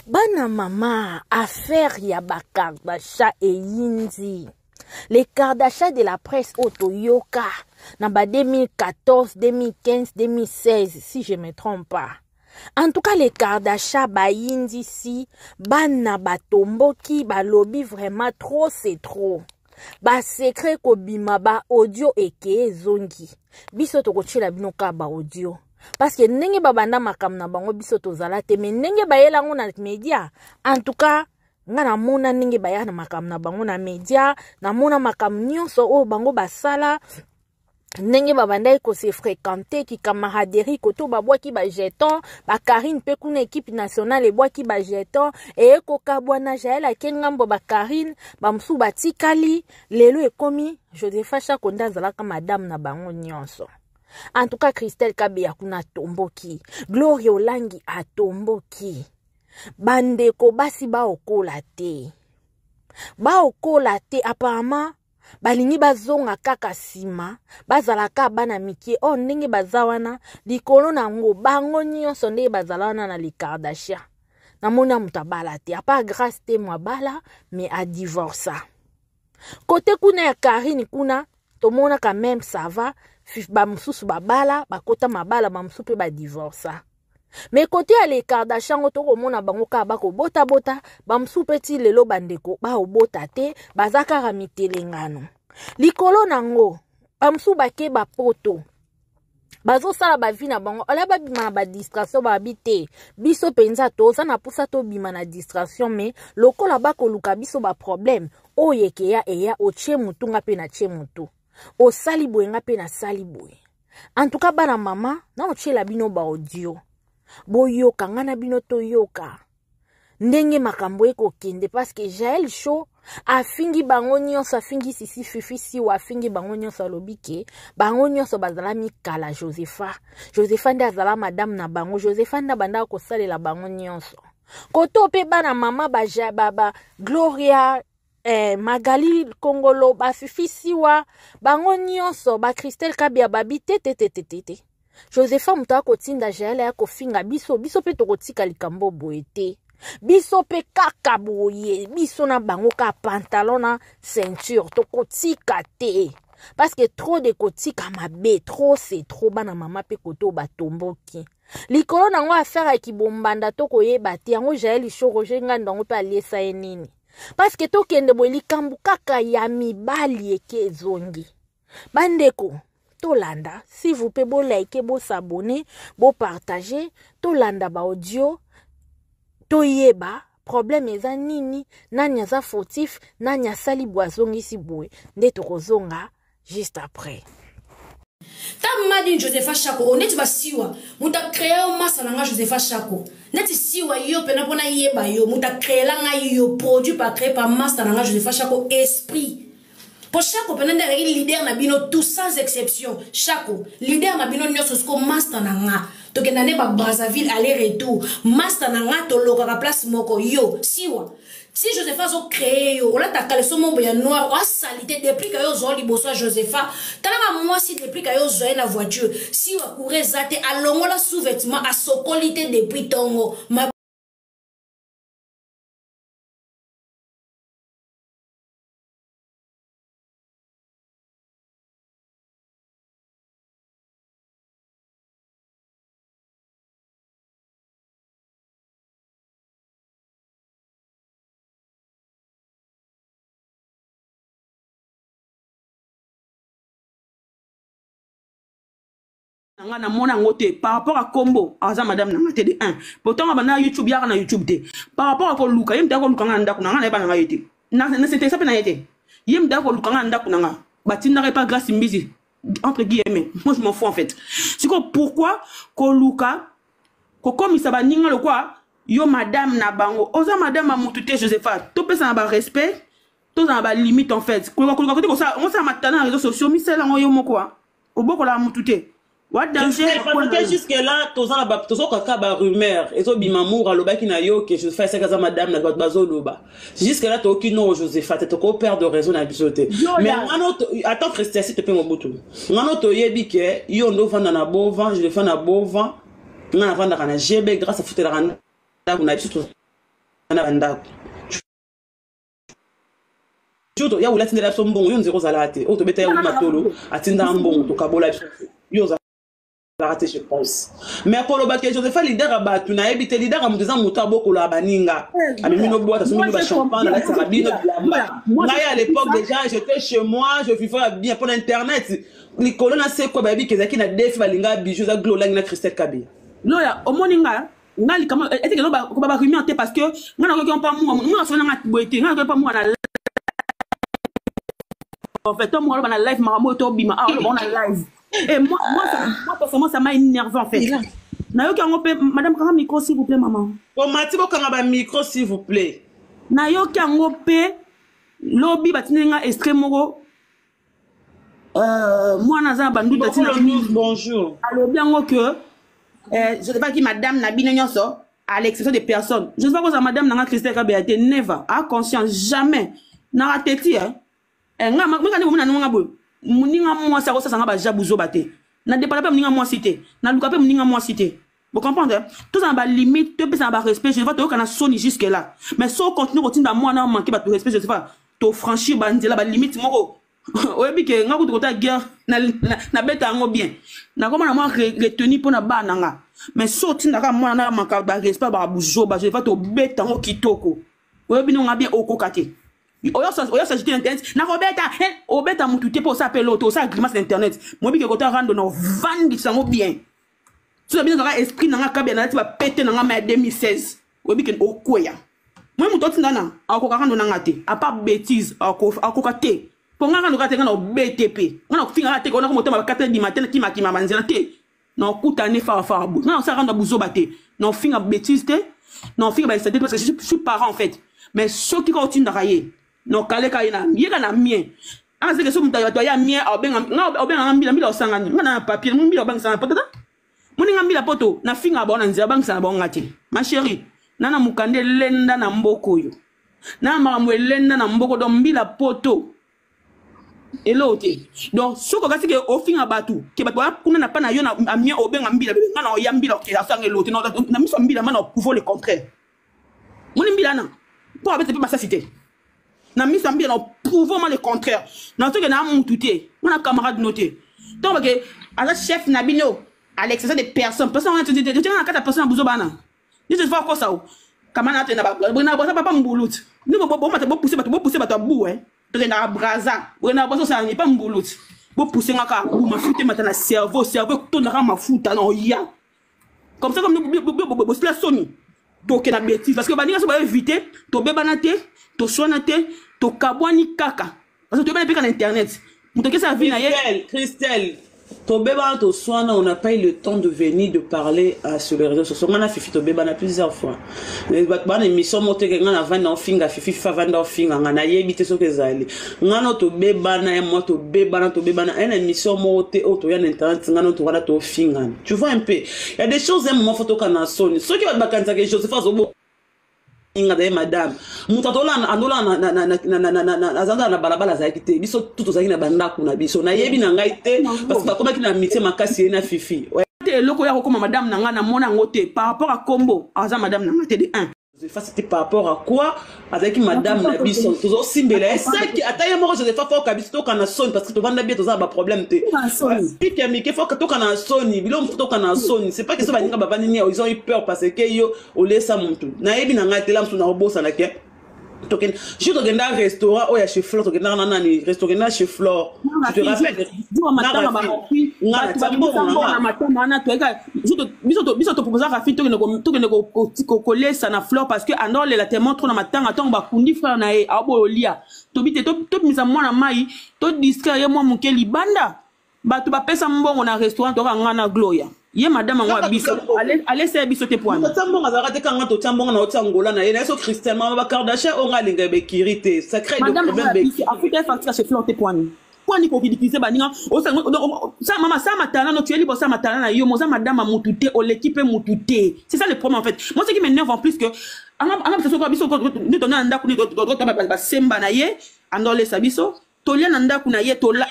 Bana mama, affaire ya bakardasha e yindi. Les Kardashians de la presse Otoyoka, namba 2014, 2015, 2016, si je ne me trompe pas. En tout cas, les Kardashians ba yindi si, bana batomboki, ba lobby vraiment trop, c'est trop. Ba secret ko bima ba audio eke zongi. Biso toko chila binoka ba audio. Parce que nenge babanda makam na bango biso tozala te, mais nenge bayela ngo na media. En tout cas, nga na mona nenge bayana makam na bango na media, na mona makam nyonso o bango basala. Nenge babanda ko se fréquenter ki camaraderie koto babwa ki ba jeton, ba Karine pe kuna équipe nationale bwa ki ba jeton e ko kabwana jaela ken ngambo ba Karine ba msu batikali lelo ekomi Josepha Shakonda zalaka madame na bango nyonso. En tout cas, Christelle Kabia kuna tomboki. Gloria Olangi a tomboki. Bandeko basi ba okola te. Ba okola te apparemment. Balingi bazonga kaka sima. Bazalaka bana mikie. Oh ndenge bazawana. Likolo na ngo. Bango nyonso ndenge bazalawana na li Kardashian. Namona mutabala te. A pas grâce te mwa bala. Mais a divorça. Côté kuna ya Karine kuna. Tomona quand même ça va. Ba msusu babala, bakota mabala, ba msusu pe ba divorça. Mais côté à les Kardashian, otoko mona bango ka bako bota bota, ba msusu peti lelo bandeko, ba obota te, bazaka ramitele ngano. Likolo nango, ba msusu bake ba poto. Bazo sala ba vi na bango, ala ba bima na ba distraction ba bite. Biso penza to, sa na pusa to bima na distraction, mais lokola bako luka biso ba problème. Oyeke ya eya, oche mutu nga pe na che mutu. O salibwe nga pe na salibwe. En tout cas bana mama na ochela bino ba audio. Boyoka nga na bino to yoka. Ndenge makambo eko kende parce que Jael Show afingi bango nyonso afingi sisi fifi si wa afingi bango nyonso lobike bango nyonso bazala mikala Josepha. Josepha nda azala madame na bango. Josepha nda banda ko salela bango nyonso. Koto pe bana mama ba Gloria Magali Kongolo ba fifi siwa bango nyonso ba Christelle Kabia babi tete Josepha muta ko tinda jela ya ko finga biso pe to kotika likambo boete biso pe kaka boye biso na bango ka pantalon na ceinture to kotika te parce que trop de kotika mabe trop c'est trop bana mama pe koto batomboki likolo nango affaire ki bombanda to koyeba te yango Jael Show Roger Ngandongo pe aliesa enini. Parce que to kende boli kambu kaka ya mibali eke zongi. Bandeko, to landa, si vous pouvez bo like, bo s'abonner, bo partager, to landa ba audio, to yeba, problème eza nini, nanya za fautif, nanya sali boazongi si boue, nde to kozonga, juste après. Ta madi Josepha Shako, neti ba siwa, muta créé un massa nanga Josepha Shako. Neti siwa yo pena pona yeba yo, muta créé la nga yo produit pas créé par massa nanga Josepha Shako esprit. Pour Shako pena ndere leader na bino tout sans exception. Shako, leader na bino nyoso sko massa nanga. Toke nane ba Brazzaville aller-retour. Massa nanga to loka place moko yo, siwa. Si Josepha a créé, on a takale son mot noir, on a salité depuis que yo zo liboso Josepha. Tala moi si depuis que yo zo la voiture, si on courait zate à longo la sous-vêtement à sokolité depuis tongo. Na mona ngote par rapport à combo aza madame na ngate de 1 pourtant abana YouTube ya na YouTube te par rapport à ko luka yem ko luka nganda kuna ngana bana ngayete na c'était ça pe na yete yem ko luka nganda kuna nga batinda pas grâce mbizi entre guillemets moi je m'en fous en fait c'est quoi pourquoi ko luka ko comme ça ba ninga le quoi yo madame na bango oza madame a mutute Josepha to pesa na ba respect to na ba limite en fait ko côté ko ça on ça matana réseaux sociaux mi c'est là yo moko au boko la mutute. What danger? Jusque là, tozo kaka ba rumeur, ezo bimamour aloba ki na yo que je fais ça kaza madame na bazo loba. Jusque là to aucune non Josepha, te ko perdre de raison na bisoté. Mais attends Christelle s'il te plaît mon boutou. Ngano to yebi ke yo ndo vanda na bovan, je le fais na bovan. Na vanda kana GB grâce à foutre la kuna bisoto. na ndako joto ya ulati ndela so mbongo yo nzeko zalate o to beta ya matolo atinda mbongo to kabola yo zalate je pense mais ko lo ba ke Joseph leader abatu na ebite leader amuteza muta boko la baninga amino boîte so ba champagne la sabine là à l'époque déjà j'étais chez moi je vivais bien pour internet les colonnes c'est quoi baby kezaki na def balinga bijou za glow na Christelle Kabila loya omoninga ngali kama ete ke ba ko ba rumiante parce que ngana ko pas moi so na boité ngana ko pas moi na en fait, moi, on a live, on a live. Et moi, personnellement, ça m'a énervé, en fait. Madame, quand micro, s'il vous plaît, maman. Bon, Mathieu, quand on micro, s'il vous plaît. Nayo Kangope, lobby, batinenga, extrêmement. Moi, Naza Bandou, bonjour. Alors, bien que, je ne sais pas qui madame Nabine Nyonso, à l'exception des personnes. Je ne sais pas quoi madame Nanga Christelle Kabila, never, à conscience, jamais. Nara teti, hein. Nga makani bomuna nanga boy muninga moi ça sanga ba jabuzo baté na départ pas muninga moi cité na luka pas muninga moi cité vous comprenez tout ça ba limite tout ça ba respect je vais te kana soni jusque là mais so continue kotinda moi na manquer ba to respect je sais pas to franchir ba ndela ba limite moko oyebi ke nga ko to ta guerre na beta ngo bien na comment na moi retenir pour na ba nanga mais so tinda ka moi na manquer ba respect ba buzo ba je vais to beta ngo kitoko oyebi no nga bien okokate oyo s'agit d'internet na robeta obeta mututé pour ça appelle l'auto ça grimace d'internet moi bi ke kota rando no vandi sango bien so bien dans esprit na kabia na ti ba péter na ma 2016 obi ke okoya moi muto tindana akoka rando na ngate à part bêtise akoka te pour nga rando kate na BTP na finga te ko na ko motema 4h du matin ki makima manzela te na kuta ne fa bu na ça rando buzo baté na finga bêtise te na finga ba c'était parce que je suis parent en fait mais ceux qui continuent d'railler no kale kaina yeka na mien anze ke so mutayo to ya mien obenga mbila osangani ngana papier mbila bang sana poto muni ngambila poto na finga bona nzia bang sana bonga te ma chérie nana mukande lenda na mboko yo na makamwe lenda na mboko do mbila poto elote donc soko kasi ke ofinga batu ke batu kuna na pana yo na mien obenga mbila ngana o ya mbila ke asanga elote na miso mbila mana pour le contraire muni mbila na pour abete pas ça cité na mis en bien prouvons le contraire dans ce que na mututé on a camarade noté donc que à la chef nabino à l'exception des personnes on te dit tu as quatre personnes buzo bana ni tu vois quoi ça kamana te na ba na papa mbulut ni bo mata bo pousser bato bou hein to na braza na bo ça ni pas mbulut bo pousser ngaka ou ma futé mata na cerveau to na ma futa non ya comme ça comme bo cela soni donc na bêtise parce que baninga so ba éviter to bebana te to soana te to kabwani kaka parce que tu vas pas internet mutoke sa vie na Christelle to beba to soana on n'a pas eu le temps de venir de parler sur les réseaux sociaux on a fifi to beba na plusieurs fois les batbana émission moteke ngana vanda finga fifi fa vanda finga ngana yebite so kezali ngana to beba na moi to beba na une émission moté auto ya internet ngana to wana to finga tu vois un peu il y a des choses un moment photo kana soni ceux qui va bakanza quelque chose façon inga de madame mutatola andola na azanga na balabala za kite biso tuto za kina banda kuna biso na yebi na ngai te parce que bakoma kina mité makasi na fifi te loko ya kokoma madame nanga na mona ngote par rapport à combo aza madame nanga te de 1 c'était par rapport à quoi avec madame na biso tozo simbela ça qui ataye mo je fa fort kabisto kana son parce que to vanda bien toza ba problème te puis que mike faut que to kana soni bilo to kana soni c'est pas que ça va ninga baba nini ils ont eu peur parce que yo o laissa muntu na yebi na ngate la msu na obosa na ke token je to genda restaurant o ya chez Flore to genda na nani restaurant chez Flore tu te rappelles matama ba matama to eka biso to proposer Rafi to ko lesa na Flore parce que andor la te montre na matanga to ba kundi frère na e abo lia to bite to misa mwana mai to discret moi muke libanda ba to ba pesa mbongo na restaurant to ngana Gloria ye madame ngwa biso allez c'est biso te point tambonga za rate kanga to tambonga na otangola na ye na so Christian mama ba Kardashian on ga linga be kirité ça crée des problèmes be Afrique facture chez Flore te point quoi ni ko ridiculiser baninga ça maman ça matana no tu es libre ça matana na yo moza madame mutute o l'équipe mutute c'est ça le problème en fait moi ce qui m'énerve en plus que ana biso ko biso ni to na ndaku ni to ba semba na ye andole sa biso tolia na ndako na ye tola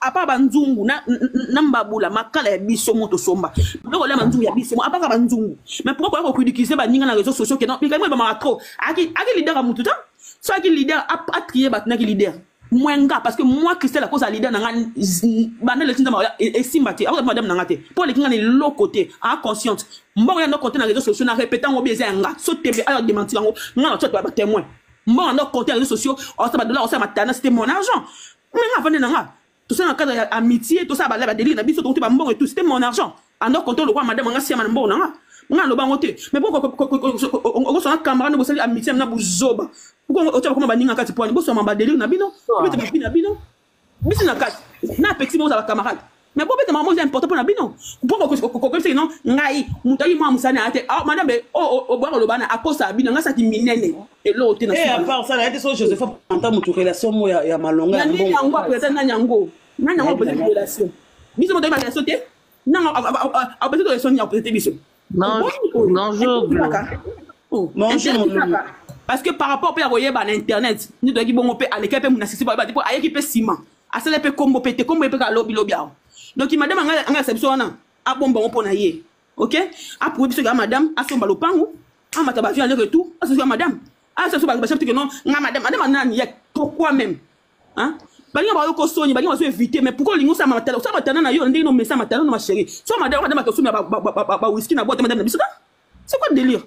apa banzungu na mbabula makala ya biso moto somba loko la banzungu ya biso apa ka banzungu mais pourquoi ko ridiculiser ba ninga na réseaux sociaux que non mais quand même ba trop aki leader a mututa so aki leader a trier ba na ki leader mwenga parce que moi Christelle à cause à leader na bana le tinza et simbati après madame na ngate pour les kinga ni l'autre côté en consciente mbongo ya no côté na réseaux sociaux na répétant ngo bieza nga so tebe alors démentir ngo nga to ba témoin moi, on a compté les réseaux sociaux, on s'est donné, on s'est matana, c'était mon argent. Mais tout ça dans le cadre d'amitié, tout ça, la délire, la bise, tout c'était mon argent. On a compté le roi, madame, on a si madame, on a le bangoté. Mais pourquoi on a un camarade, on a amitié, on a bouzoba. Pourquoi on a comme baninga kati pour on a délire, nabino, nabino. Mais c'est na kati, na pexi, on a camarade. Mais pourquoi tu m'as important pour nabino? Pourquoi c'est non, ngai, mutayi moi musana ate. Ah madame, au boire le bana à cause ça bino, nga ça qui minene. Et l'autre et à part ça, la été sur Joseph entend mon relation moi ya malonga. Nyango peut-être nyango peut-être relation. Biso mo de relation te. Non, a peut-être relation ya peut-être biso. Non, parce que par rapport à voyer ba internet, ni doit ki bon pe à l'équipe mon assisté ba tipo aye ki pe ciment. A cela pe combo pété combo pe ka lobby biao. Donc il madame anga exception na a bon pona ye. OK? A pour biso ga madame a somba lopangu. A mataba vient le retour. A ce madame. Ah, ça se passe parce que non, madame nani ya pourquoi même hein balinga ba yoko soni balinga baso éviter mais pourquoi lingo ça matana na yo ndenge no messa matana no ma chérie so madame ka soni ba whisky na boîte madame na bisoda c'est quoi le délire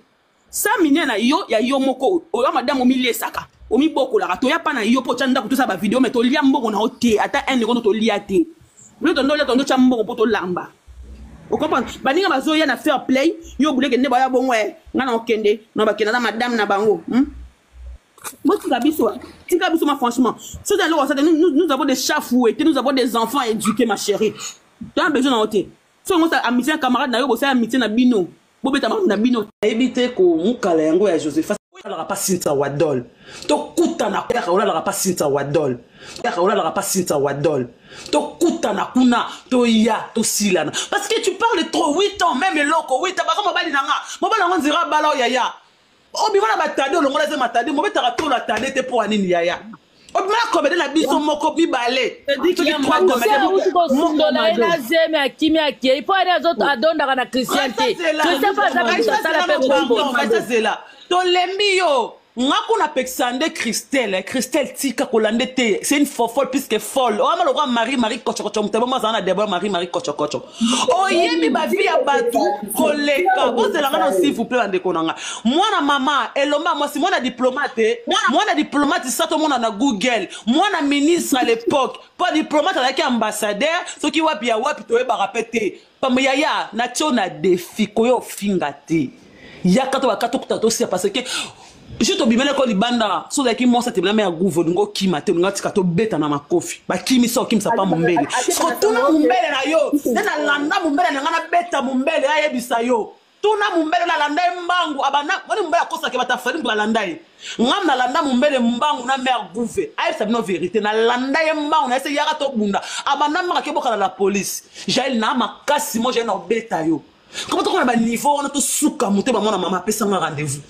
ça miné na yo ya yo moko o madame o mi lesaka o mi boko la to ya pa na yo po chanda ko to ça ba vidéo mais to lia mboko na oté ata un ko to lia té le tondo cha mboko po to lamba. Vous comprenez? Baninga bazoya na fair play, yo boule que ne baya bon ouais, ngana okende, no ba kena madame na bango. Moi tu gabiso ma franchement. C'est dans le nous avons des chats fouettés, nous avons des enfants éduqués ma chérie. Tu as besoin d'en so on sa amitié camarade na yo bo sa amitié na bino. Bo beta na bino. Ebité ko mukala yango ya Joseph. La pas Sinta Wadol. To kuta na kwa ola la pas Sinta Wadol. Ya ola la pas Sinta Wadol. To kuta na kuna to ya to silana. Parce que tu parles trop 8 ans même loko 8 ans ba ko bali nanga. Mo bala ngonzira bala yaya. O bi wana batade olongola ze matade mo betaka to la tade te pour anini yaya. O bi mala komede na biso moko bi balé. C'est dit trois komede. Mon na zeme akimi akie. Il faut aller aux autres adonda na chrétienté. Christian pas ça la peine. Tolembi yo ngako na pexande Christelle tika kolande te c'est une folle plus que folle o ama lokwa Marie kochokocho mutebo mazana Deborah Marie kochokocho o yemi ba vie ya batu koleka bozela ngana s'il vous plaît ande konanga mwana mama elomba moi si mwana diplomate ça tout le monde na Google mwana ministre à l'époque pas diplomate avec ambassadeur ce qui wapi ya wapi to ba répéter pamyaya na tona défi koyo fingate yaka to bakato kutato sia parce que je to bimele ko libanda so da ki mo sa te na me aguvo ngo kima te ngati ka to beta na makofi ba kimi so kim sa pa mumbele ko tuna mumbele na yo na landa mumbele na ngana beta mumbele aye bisa yo tuna mumbele na landa mbangu abana woni mumbele akosa ke bata fali mbala landa yi ngam na landa mumbele mbangu na me aguve aye sa no vérité na landa mbangu na ese yaka to bunda abana maka ke boka la police jail na makasi mo je na beta yo. Comment on a un niveau, on a tout souka, monter maman maman pesa un rendez-vous.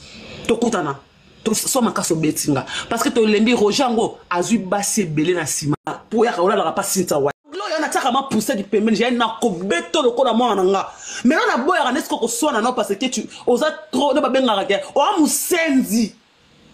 To kutana, to so makaso betinga. Parce que to lembi rojango azu basse belé na sima. Pour ya kaola la pas sinta wa. Gloria na taka ma pousser du paiement, j'ai na ko beto le ko na moi nanga. Mais on a boya na esko ko so na non parce que tu osa trop de ba benga rake. O amusenzi.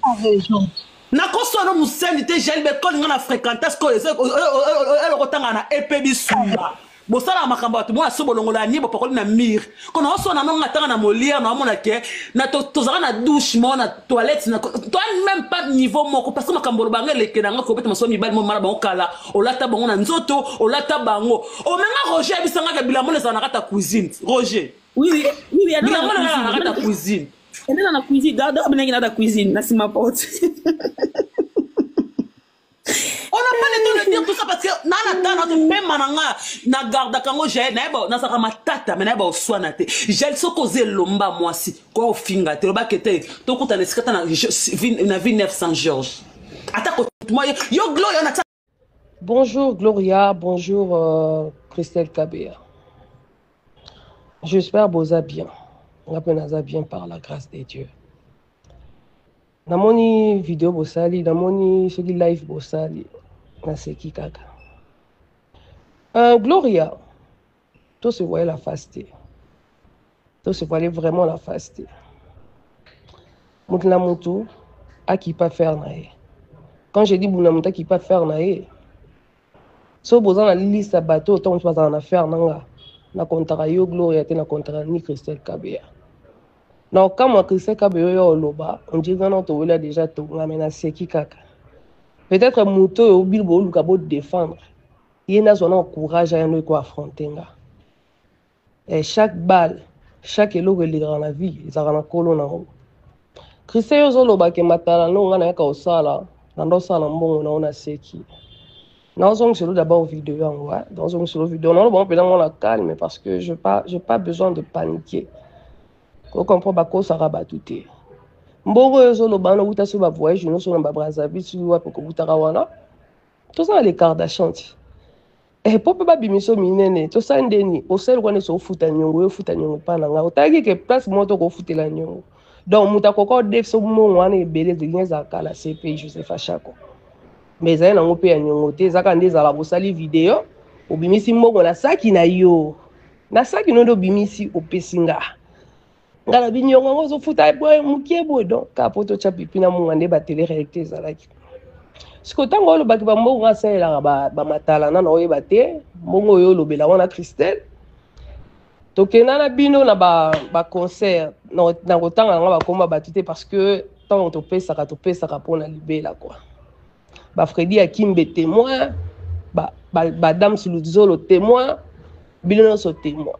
En raison. Na ko so na musendi te j'ai be ko ngana fréquenter ko elle rotanga na epebi suya. Bon ça la makamba tu moi so bolongola ni bo pakoli na mire kono so na nonga tanga na molière na mona ke na to zara na douche mo na toilette na toi même pas niveau moko parce que makambo lo bangé leke na ngako beta masomi bali mo mala bango kala olata bango na nzoto olata bango o menga Roger bisanga ke bilamo les na kata cuisine Roger oui bilamo na kata cuisine et dans la cuisine garde abnengi na cuisine na sima porte. On n'a pas le temps de dire tout ça parce que na garde kango j'ai na sa matata mais na ba oswana te j'ai so causer lomba moi si ko finga te loba kete to kuta na sikata na vie 900 Georges atako moi yo Gloria na. Bonjour Gloria, bonjour Christelle Kabea. J'espère boza bien. On a bien par la grâce de Dieu. Dans mon vidéo bosali, dans mon live bosali. na seki kaka. Gloria, tout se voyait la face. Tout se voyait vraiment la face. Moutla Moutou, à qui pas faire naé. Quand j'ai dit Bounamouta qui pas faire naé, so besoin la liste à bateau, autant on va en affaire nanga. Na contrat yo Gloria, na contrat ni Christelle Kabea. Donc quand moi Christelle Kabea yo loba, on dit que non to wela déjà to ngamena seki kaka. Peut-être Moutou au bilbo lu kabo défendre. Il y a un courage à nous affronter. Et chaque balle, chaque élo est dans la vie, ils ont un colon. Christelle Zoloba qui m'a talé, nous on a qu'au sala, dans le salon bon on a seki. Nous on se d'abord vidéo en ouais, dans une seule vidéo. Non, bon, on la calme parce que j'ai pas besoin de paniquer. Qu'on comprend pas quoi ça rabat tout. Mbongo Zoloba on a outa sur ma voyage, nous sommes en Brazzaville, sur ouais pour que vous tarawana. Tout ça les cartes d'achanti. Et pour pas bimiso minene to sandeni o sel kwane so futa nyongo yo futa nyongo pa nga otaki ke place moto ko futela nyongo donc muta koko def so mo wana ebele de liens akala CP Joseph Achako mais za na ngope ya nyongo te zaka ndeza la bosali video obimisi mbongo na saki na yo na saki no do bimisi opesinga ngala binyongo ngo futa boy mukie boy donc kapoto cha pipi na mungande ba télé réalité zalaki. Ce que tant que baki ba mbongo asela ba matala na oyeba te mbongo yo lobela wana Christelle tokena na bino na ba concert na kotanga nga ba komba batute parce que tant to pesa pona libela quoi ba Freddy Akimbe témoin ba dame Suluzolo témoin bino so témoin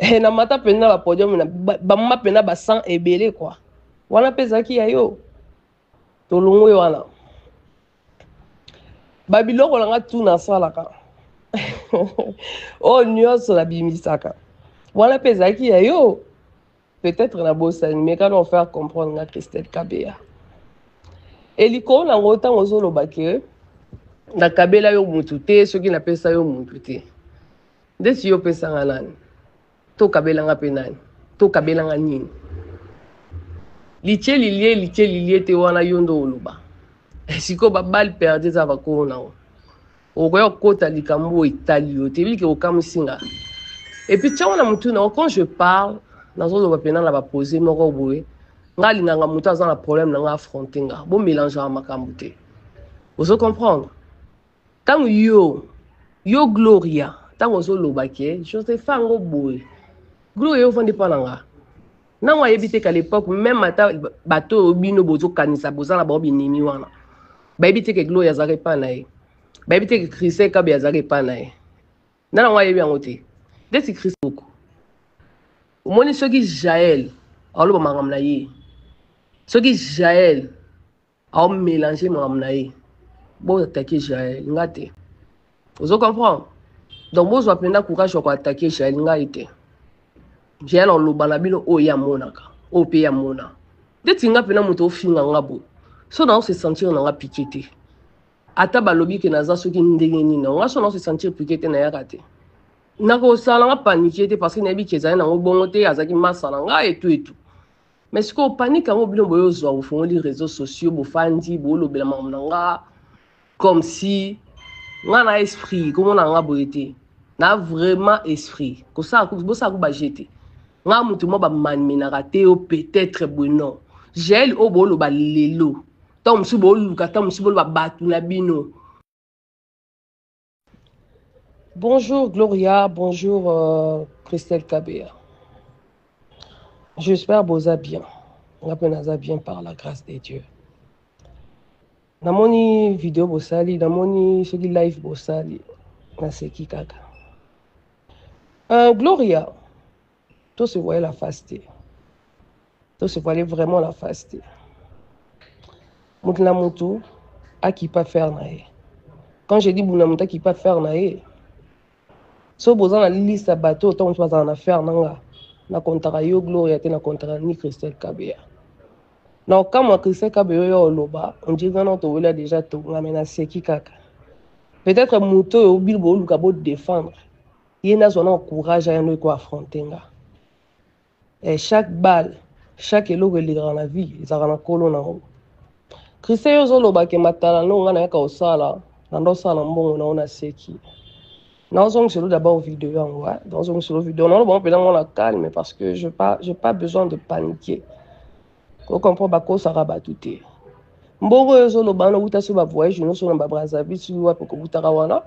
et na mata pena ba podium na ba mama pena ba sang ebele quoi wana pesa ki ayo to longo yo wana Babiloko langa tout na salaka. Oh nyonso la bimisaka. Voilà pezaki ya yo. Peut-être na bossa mais quand on faire comprendre na Christelle Kabea. Eliko na ngota ngozolo bake na kabela yo mutu te soki na pesa yo mutu te. Desi yo pesa nganani. To kabela nga penani. To kabela nga nini. Litie lilie te wana yondo oluba. Siko ba balle perdue za bakona o koyo kota likambo italio te biki o kamusinga et puis tchawana mutu na quand je parle nazo lo bapena na ba poser moko boye ngali nga mutu za na problème na affronter nga bo mélanger makambo te vous comprendre tant yo Gloria tant ozo lo baké Joseph ngo boye Gloria yo fandi pananga na wa yebite qu'à l'époque même ata bato bino bozo kanisa bozala ba binimi wana baby te ke Gloria zare pa nae baby te ke Christelle Kabea zare pa nae nana wa yebi angote desi Christ beaucoup omoni soki Jaël alo ba mangam na ye soki Jaël a mélanger mangam na ye bo attaquer Jaël ngate vous comprenez donc bo zo apenda courage ko attaquer Jaël ngate Jaël on lo balabilo o ya monaka o pe ya mona deti nga pena muto finga ngabo so on se sentir on a piqué. Ata balobi ke naza soki ndenge nini on se sentir piqué na yakate. Nako sala nga paniqué parce que nabi kezana na ngobongo te azaki masala nga et tout. Mais ce qu'on panique quand obino boyo zo au fond les réseaux sociaux bo fandi bo lobela mamnanga comme si nga na esprit comment na nga boyete. Na vraiment esprit. Ko sa ko bo sa ko ba jeter. Nga mutu mo ba manmina raté o peut-être bon. Gel o bo lo ba lelo. Bonjour Gloria, bonjour Christelle Kabea. J'espère que vous allez bien. On a bien par la grâce de Dieu. Dans mon vidéo bossali, dans mon live bossali, na seki kaka. Gloria, tout se voyait la face. Tout se voyait vraiment la face. Moutla Moutou, à qui pas faire naé. Quand j'ai dit Bounamouta qui pas faire naé, so besoin la liste à bateau, autant on va en affaire nanga. Na contrat yo Gloria, na contrat ni Christelle Kabea. Donc quand moi Christelle Kabea yo loba, on dit que non to wela déjà to ngamena seki kaka. Peut-être Moutou au bilbo lu kabo défendre. Il y a un courage à nous affronter nga. Et chaque balle, chaque élo est dans la vie, ils ont un colon en haut. Christelle Zoloba qui m'a talé, nous on a qu'au sala, Nando sala mbongo na ona seki. Na ozong solo d'abord vidéo en ouais. Dans ozong solo vidéo. Non bon pendant on la calme parce que j'ai pas besoin de paniquer. Ko comprend ba ko sara ba touté. Mbongo yo solo ba na uta so ba voyage no so na ba Brazzaville su wa ko butara wana.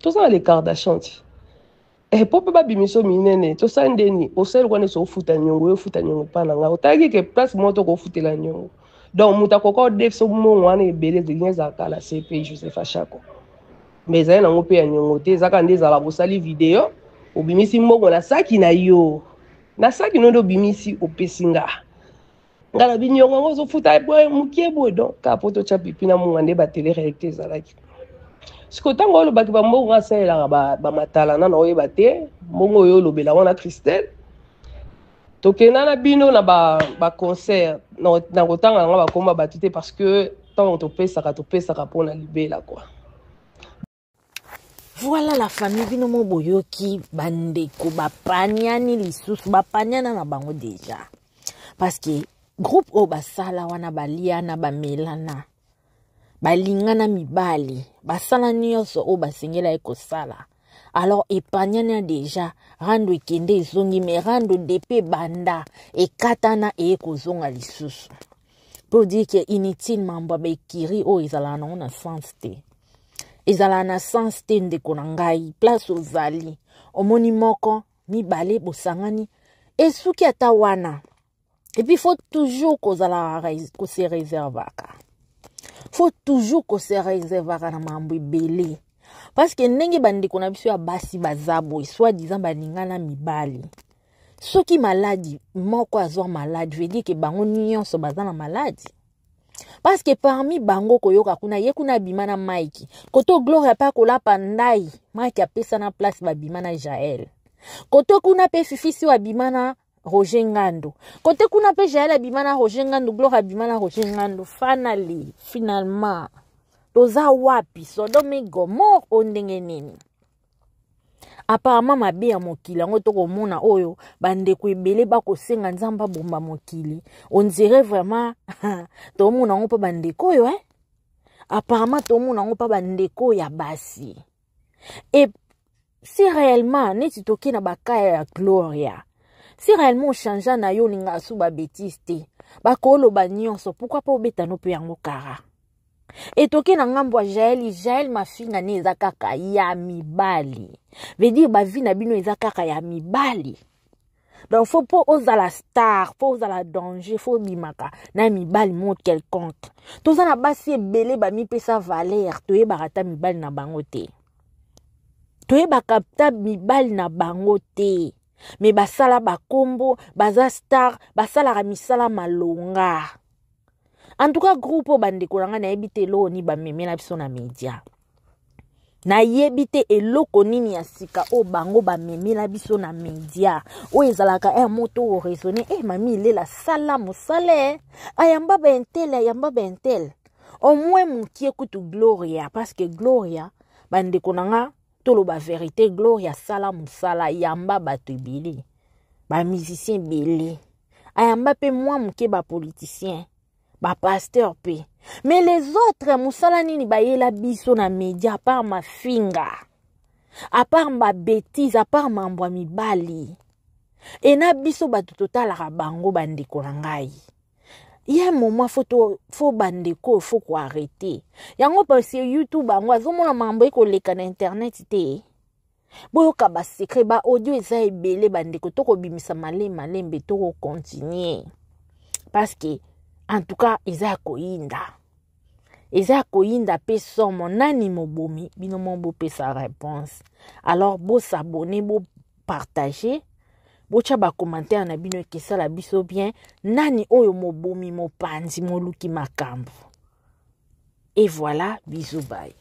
Tout ça les Kardashians. Et pour pas bimiso minene to ça ndeni o sel ko ne so futa nyongo yo futa nyongo pa na nga o tagi ke place moto ko futela nyongo. Donc, muta koko def so mo wana ebele de nyeza kala CP Joseph Achako. Mais ça na ngope ya nyongote zaka ndeza la bosali video obimisi mbongo na saki na yo. Na saki no do bimisi opesinga. Ngala binyongo ngo so futa boy mukiebo donc ka poto cha pipi na mungande ba télé réalité zalaki. Siko tango lo baki ba mbongo asela ba matala na no yeba te mbongo yo lobela wana Christelle. Tokena na bino na ba concert na kotanga nga ba komba batute parce que tant to pesa pour na libela quoi. Voilà la famille bino mo boyoki bandeko bapaniani lisusu bapaniana na bango déjà. Parce que groupe o basala wana baliana bamelana balingana mibali basala nyonso o basengela ekosala. Alors epaniana déjà rando ekende ezongi me rando depe banda ekatana ekozonga lisusu. Pour dire que inutilement babekiri o ezala na sens te. Ezala na sens te ndeko na ngai place ozali omoni moko mibale bosangani esuki ata wana. Et puis faut toujours kozala ko se réservaka. Faut toujours ko se réservaka na mambo ebele. Parce que ndenge bandeko na biso ya basi bazabo soit disant balingana mibali. Soki maladi moko azwa maladi veut dire que bango nyonso bazana maladi. Parce que parmi bango koyoka kuna ye kuna bimana Mike koto Gloria pa kola pandai Mike apesa na place ba bimana Jael koto kuna pe fifisi wa bimana Roger Ngando kote kuna pe Jael bimana Roger Ngando Gloria bimana Roger Ngando finalement toza wapi Sodome et Gomorrhe ondenge nini. Apparemment mabe ya mokili yango tokomona oyo bandeko ebele bakosenga nzamba bomba mokili. On dirait vraiment tomona ngo pa bandeko yo apparemment tomona ngo pa bandeko ya basi. Et si réellement neti toki na bakaya ya Gloria, si réellement on change na yo linga su ba bêtise te bakolo ba nyonso pourquoi pas obeta no pe yango kara. Et toke na ngambo ya Jael mafinga ne eza kaka ya mibali. Veut dire ba vie na bino eza kaka ya mibali. Donc faut pas ozala star, faut ozala danger, faut bimaka na mibali mot quelconque. Toza na basi ebele ba mi pesa valeur, toye barata mibali na bango te. Toye bakapta mibali na bango te. Mais basala bakombo, baza star, basala ka misala malonga. En tout cas, groupe bandeko nanga na yebite lo ni ba memela biso na media. Na yebite eloko nini ya sika o bango ba memela biso na media. O ezalaka moto o raisonner mami lela sala musale. Ayamba ba entel. Au moins mukie kutu Gloria parce que Gloria bandeko nanga tolo ba vérité Gloria sala musala yamba batubili. Ba musicien belé. Ayamba pe moi mukie ba politicien. Ba pasteur pe. Mais les autres musala nini ba yela biso na media à part ma finga. À part ma bêtise, à part ma mbwa mibali. Et na biso ba totala ka bango bandeko na ngai. Ya moment faut bandeko faut ko arrêter. Yango parce que YouTube bango azomona mambo eko leka na internet te. Boyo ka ba secret ba audio eza ebele bandeko toko bimisa malembe toko continuer. Parce que en tout cas, eza koinda pe somo nani mobomi bino mombo pe sa réponse. Alors bo s'abonner, bo partager, bo cha ba commentaire na bino ke sala biso bien nani oyo mobomi mo panzi mo luki makambo. Et voilà, bisous bye.